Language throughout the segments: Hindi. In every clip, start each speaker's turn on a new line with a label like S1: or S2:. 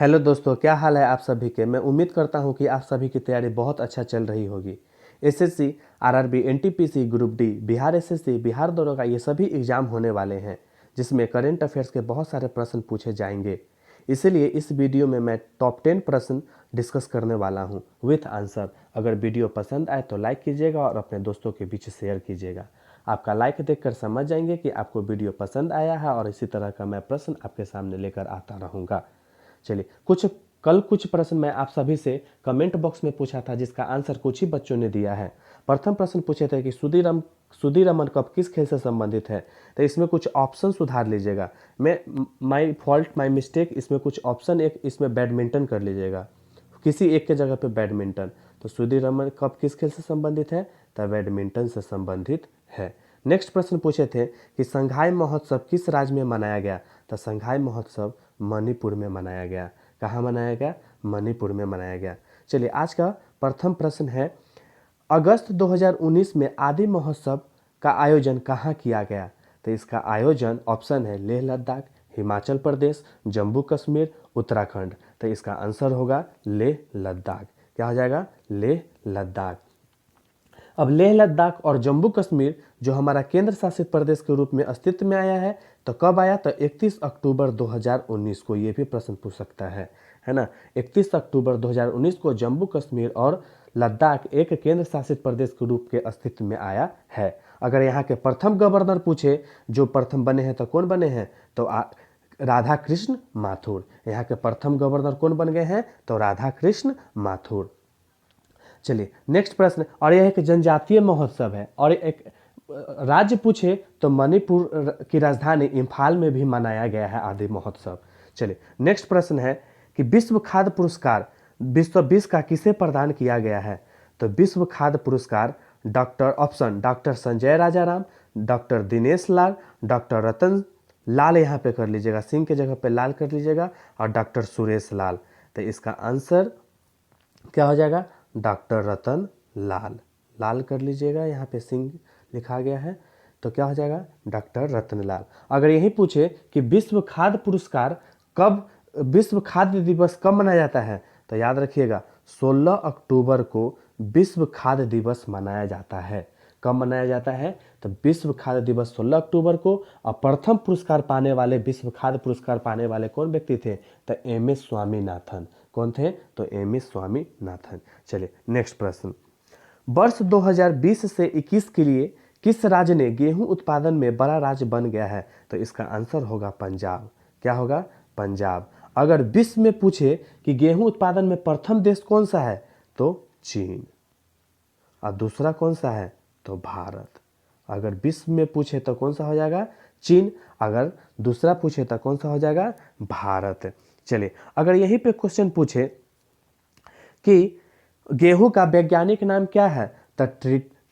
S1: हेलो दोस्तों, क्या हाल है आप सभी के। मैं उम्मीद करता हूं कि आप सभी की तैयारी बहुत अच्छा चल रही होगी। SSC, RRB, NTPC, group D, Bihar SSC, Bihar दरोगा, ये सभी एग्जाम होने वाले हैं जिसमें करंट अफेयर्स के बहुत सारे प्रश्न पूछे जाएंगे। इसीलिए इस वीडियो में मैं टॉप 10 प्रश्न डिस्कस करने वाला हूं विथ आंसर। अगर वीडियो पसंद आए तो लाइक कीजिएगा और अपने दोस्तों के बीच शेयर कीजिएगा। आपका लाइक देखकर समझ जाएंगे कि आपको वीडियो पसंद आया है और इसी तरह का मैं प्रश्न आपके सामने लेकर आता रहूँगा। चलिए, कुछ प्रश्न मैं आप सभी से कमेंट बॉक्स में पूछा था जिसका आंसर कुछ ही बच्चों ने दिया है। प्रथम प्रश्न पूछे थे कि सुधीर रमन कप किस खेल से संबंधित है। तो इसमें कुछ ऑप्शन सुधार लीजिएगा। मैं माय फॉल्ट माय मिस्टेक, इसमें कुछ ऑप्शन एक इसमें बैडमिंटन कर लीजिएगा, किसी एक के जगह पे बैडमिंटन। तो सुधीर रमन कप किस खेल से संबंधित है, तो बैडमिंटन से संबंधित है। नेक्स्ट प्रश्न पूछे थे कि संघाई महोत्सव किस राज्य में मनाया गया। तो संघाई महोत्सव मणिपुर में मनाया गया। कहाँ मनाया गया? मणिपुर में मनाया गया। चलिए, आज का प्रथम प्रश्न है, अगस्त 2019 में आदि महोत्सव का आयोजन कहाँ किया गया। तो इसका आयोजन ऑप्शन है लेह लद्दाख, हिमाचल प्रदेश, जम्मू कश्मीर, उत्तराखंड। तो इसका आंसर होगा लेह लद्दाख। क्या हो जाएगा? लेह लद्दाख। अब लेह लद्दाख और जम्मू कश्मीर जो हमारा केंद्र शासित प्रदेश के रूप में अस्तित्व में आया है, तो कब आया? तो 31 अक्टूबर 2019 को। ये भी प्रश्न पूछ सकता है ना। 31 अक्टूबर 2019 को जम्मू कश्मीर और लद्दाख एक केंद्र शासित प्रदेश के रूप के अस्तित्व में आया है। अगर यहाँ के प्रथम गवर्नर पूछे, जो प्रथम बने हैं, तो कौन बने हैं? तो राधा कृष्ण माथुर। यहाँ के प्रथम गवर्नर कौन बन गए हैं? तो राधा कृष्ण माथुर। चलिए, नेक्स्ट प्रश्न, और यह एक जनजातीय महोत्सव है और एक राज्य पूछे तो मणिपुर की राजधानी इम्फाल में भी मनाया गया है आदि महोत्सव। चलिए, नेक्स्ट प्रश्न है कि विश्व खाद्य पुरस्कार 2020 का किसे प्रदान किया गया है। तो विश्व खाद्य पुरस्कार doctor Sanjay Rajaram, doctor Dinesh Lal, doctor रतन लाल, यहाँ पे कर लीजिएगा, सिंह के जगह पे लाल कर लीजिएगा, और डॉक्टर सुरेश लाल। तो इसका आंसर क्या हो जाएगा? डॉक्टर रतन लाल। लाल कर लीजिएगा, यहाँ पे सिंह लिखा गया है, तो क्या हो जाएगा? डॉक्टर रतन लाल। अगर यही पूछे कि विश्व खाद्य दिवस कब मनाया जाता है, तो याद रखिएगा 16 अक्टूबर को विश्व खाद्य दिवस मनाया जाता है। कब मनाया जाता है? तो विश्व खाद्य दिवस 16 अक्टूबर को। और प्रथम पुरस्कार पाने वाले, विश्व खाद्य पुरस्कार पाने वाले कौन व्यक्ति थे? तो एम.एस. स्वामीनाथन। कौन थे? तो एम.एस. स्वामीनाथन। चलिए, नेक्स्ट प्रश्न, वर्ष 2020 से 21 के लिए किस राज्य ने गेहूं उत्पादन में बड़ा राज्य बन गया है। तो इसका आंसर होगा पंजाब। क्या होगा? पंजाब। अगर विश्व में पूछे कि गेहूं उत्पादन में प्रथम देश कौन सा है, तो चीन। और दूसरा कौन सा है? तो भारत। अगर विश्व में पूछे तो कौन सा हो जाएगा? चीन। अगर दूसरा पूछे तो कौन सा हो जाएगा? भारत। चलिए, अगर यहीं पे क्वेश्चन पूछे कि गेहूं का वैज्ञानिक नाम क्या है, तो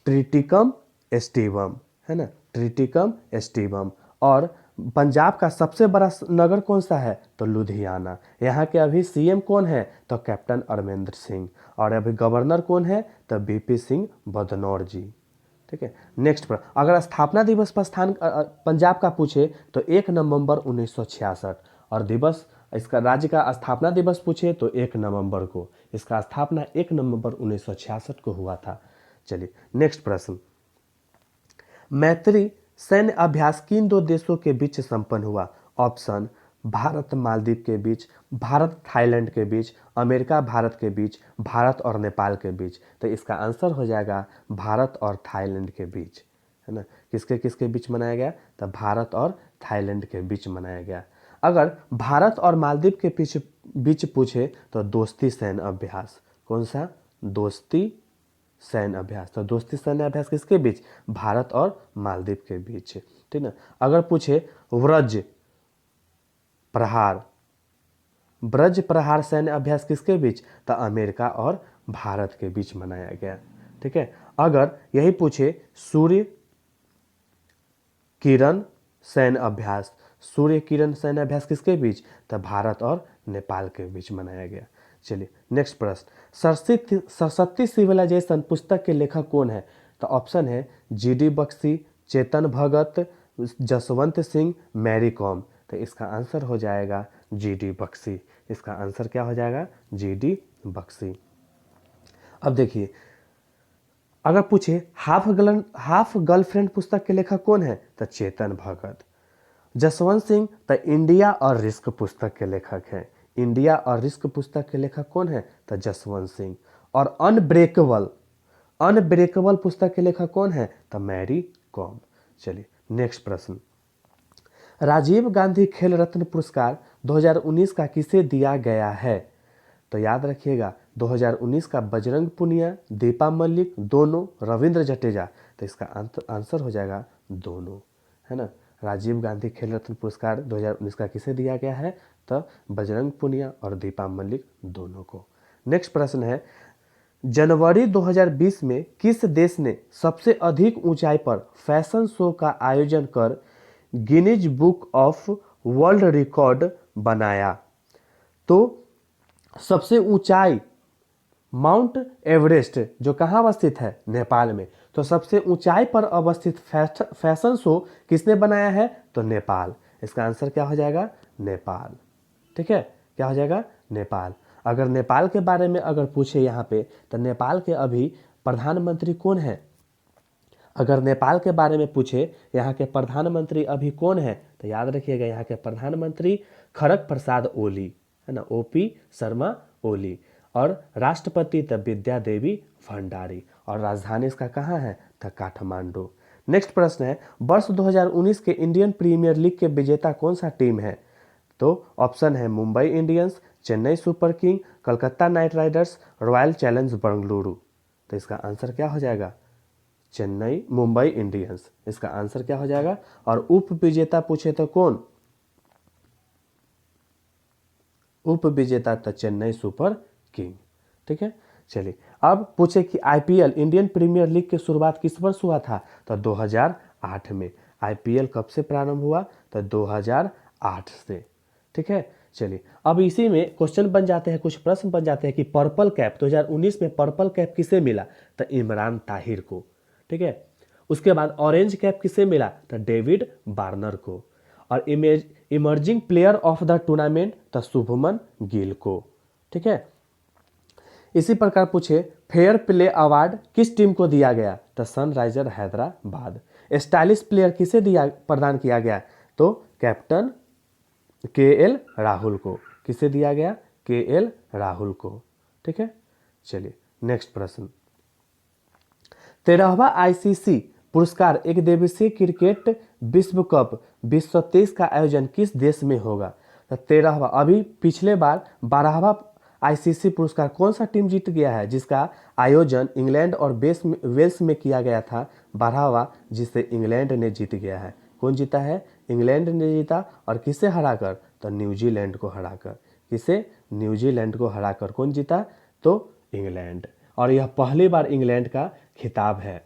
S1: ट्रिटिकम एस्टिवम, है ना, ट्रिटिकम एस्टिवम। और पंजाब का सबसे बड़ा नगर कौन सा है? तो लुधियाना। यहाँ के अभी सीएम कौन है? तो कैप्टन अमरिंदर सिंह। और अभी गवर्नर कौन है? तो बीपी सिंह बदनौर जी। ठीक है, नेक्स्ट पर, अगर स्थापना दिवस पर स्थान पंजाब का पूछे तो 1 नवंबर 1966। और दिवस, इसका राज्य का स्थापना दिवस पूछे तो 1 नवंबर को। इसका स्थापना 1 नवंबर 1966 को हुआ था। चलिए, नेक्स्ट प्रश्न, मैत्री सैन्य अभ्यास किन दो देशों के बीच संपन्न हुआ। ऑप्शन, भारत मालदीव के बीच, भारत थाईलैंड के बीच, अमेरिका भारत के बीच, भारत और नेपाल के बीच। तो इसका आंसर हो जाएगा भारत और थाईलैंड के बीच, है ना। किसके किसके बीच मनाया गया? तो भारत और थाईलैंड के बीच मनाया गया। अगर भारत और मालदीव के बीच पूछे तो दोस्ती सैन्य अभ्यास। कौन सा? दोस्ती सैन्य अभ्यास। तो दोस्ती सैन्य अभ्यास किसके बीच? भारत और मालदीव के बीच। ठीक ना। अगर पूछे ब्रज प्रहार सैन्य अभ्यास किसके बीच? तो अमेरिका और भारत के बीच मनाया गया। ठीक है। अगर यही पूछे सूर्य किरण सैन्य अभ्यास किसके बीच? तो भारत और नेपाल के बीच मनाया गया। चलिए, नेक्स्ट प्रश्न, सरस्वती सिविलाइजेशन पुस्तक के लेखक कौन है? तो ऑप्शन है GD Bakshi, Chetan Bhagat, Jaswant Singh, Mary com. तो इसका आंसर हो जाएगा GD बख्शी। इसका आंसर क्या हो जाएगा? GD बख्शी। अब देखिए, अगर पूछे हाफ गर्लफ्रेंड पुस्तक के लेखक कौन है? तो चेतन भगत। जसवंत सिंह तो इंडिया और रिस्क पुस्तक के लेखक हैं। इंडिया और रिस्क पुस्तक के लेखक कौन है? तो जसवंत सिंह। और अनब्रेकेबल पुस्तक के लेखक कौन है? तो मैरी कॉम। चलिए नेक्स्ट प्रश्न, राजीव गांधी खेल रत्न पुरस्कार 2019 का किसे दिया गया है? तो याद रखिएगा 2019 का बजरंग पुनिया, दीपा मलिक, दोनों, रविंद्र जडेजा। तो इसका आंसर हो जाएगा दोनों, है ना। राजीव गांधी खेल रत्न पुरस्कार 2019 का किसे दिया गया है? तो बजरंग पुनिया और दीपा मलिक दोनों को। नेक्स्ट प्रश्न है, जनवरी 2020 में किस देश ने सबसे अधिक ऊंचाई पर फैशन शो का आयोजन कर Guinness book of world record बनाया? तो सबसे ऊंचाई माउंट एवरेस्ट जो कहाँ अवस्थित है? नेपाल में। तो सबसे ऊंचाई पर अवस्थित फैशन शो किसने बनाया है? तो नेपाल। इसका आंसर क्या हो जाएगा? नेपाल। ठीक है, क्या हो जाएगा? नेपाल। अगर नेपाल के बारे में अगर पूछे यहाँ पे, तो नेपाल के अभी प्रधानमंत्री कौन है? अगर नेपाल के बारे में पूछे यहाँ के प्रधानमंत्री अभी कौन है, तो याद रखिएगा यहाँ के प्रधानमंत्री खड़ग प्रसाद ओली, है ना, OP शर्मा ओली। और राष्ट्रपति तो विद्या देवी भंडारी। और राजधानी इसका कहाँ है? तो काठमांडू। नेक्स्ट प्रश्न है, वर्ष 2019 के इंडियन प्रीमियर लीग के विजेता कौन सा टीम है? तो ऑप्शन है Mumbai Indians, Chennai super king, Calcutta night Riders, royal challenge Bengaluru. तो इसका आंसर क्या हो जाएगा? मुंबई इंडियंस। इसका आंसर क्या हो जाएगा? और उप विजेता पूछे तो कौन? उप विजेता तो चेन्नई सुपर किंग। ठीक है, चलिए अब पूछे कि IPL इंडियन प्रीमियर लीग की शुरुआत किस वर्ष हुआ था? तो 2008 में। IPL कब से प्रारंभ हुआ? तो 2008 से। ठीक है, चलिए अब इसी में क्वेश्चन बन जाते हैं, कुछ प्रश्न बन जाते हैं कि पर्पल कैप 2019 में पर्पल कैप किसे मिला? तो इमरान ताहिर को। ठीक है, उसके बाद ऑरेंज कैप किसे मिला? तो डेविड वार्नर को। और emerging player of the tournament तो शुभमन गिल को। ठीक है, इसी प्रकार पूछे फेयर प्ले अवार्ड किस टीम को दिया गया? तो सनराइजर हैदराबाद। स्टाइलिश प्लेयर किसे प्रदान किया गया? तो कैप्टन KL राहुल को। किसे दिया गया? KL राहुल को। ठीक है, चलिए नेक्स्ट प्रश्न, 13वां ICC पुरस्कार एक दिवसीय क्रिकेट विश्व कप 2023 का आयोजन किस देश में होगा? तो 13वां, अभी पिछले बार 12वां ICC पुरस्कार कौन सा टीम जीत गया है, जिसका आयोजन इंग्लैंड और वेल्स में किया गया था? 12वां जिसे इंग्लैंड ने जीत गया है। कौन जीता है? इंग्लैंड ने जीता। और किसे हराकर? तो न्यूजीलैंड को हराकर। किसे? न्यूजीलैंड को हराकर कौन जीता? तो इंग्लैंड। और यह पहली बार इंग्लैंड का खिताब है।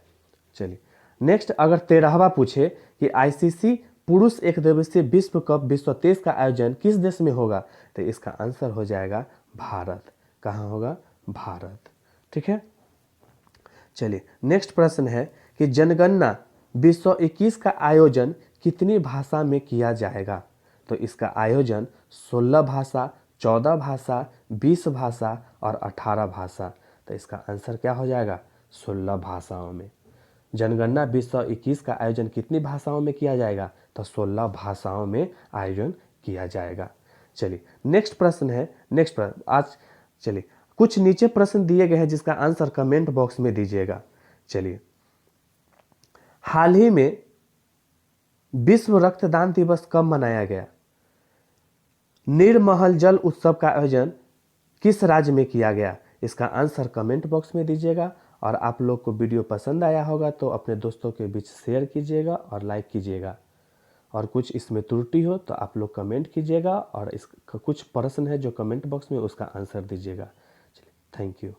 S1: चलिए नेक्स्ट, अगर 13वां पूछे कि ICC पुरुष एक दिवसीय विश्व कप 2023 का आयोजन किस देश में होगा? तो इसका आंसर हो जाएगा भारत। कहाँ होगा? भारत। ठीक है, चलिए नेक्स्ट प्रश्न है कि जनगणना 2021 का आयोजन कितनी भाषा में किया जाएगा? तो इसका आयोजन 16 भाषा, 14 भाषा, 20 भाषा और 18 भाषा। तो इसका आंसर क्या हो जाएगा? 16 भाषाओं में। जनगणना 2021 का आयोजन कितनी भाषाओं में किया जाएगा? तो 16 भाषाओं में आयोजन किया जाएगा। चलिए नेक्स्ट प्रश्न है, नेक्स्ट प्रश्न आज, चलिए कुछ नीचे प्रश्न दिए गए हैं जिसका आंसर कमेंट बॉक्स में दीजिएगा। चलिए, हाल ही में विश्व रक्तदान दिवस कब मनाया गया? निर्महल जल उत्सव का आयोजन किस राज्य में किया गया? इसका आंसर कमेंट बॉक्स में दीजिएगा। और आप लोग को वीडियो पसंद आया होगा तो अपने दोस्तों के बीच शेयर कीजिएगा और लाइक कीजिएगा। और कुछ इसमें त्रुटि हो तो आप लोग कमेंट कीजिएगा, और इसका कुछ प्रश्न है जो कमेंट बॉक्स में, उसका आंसर दीजिएगा। चलिए, थैंक यू।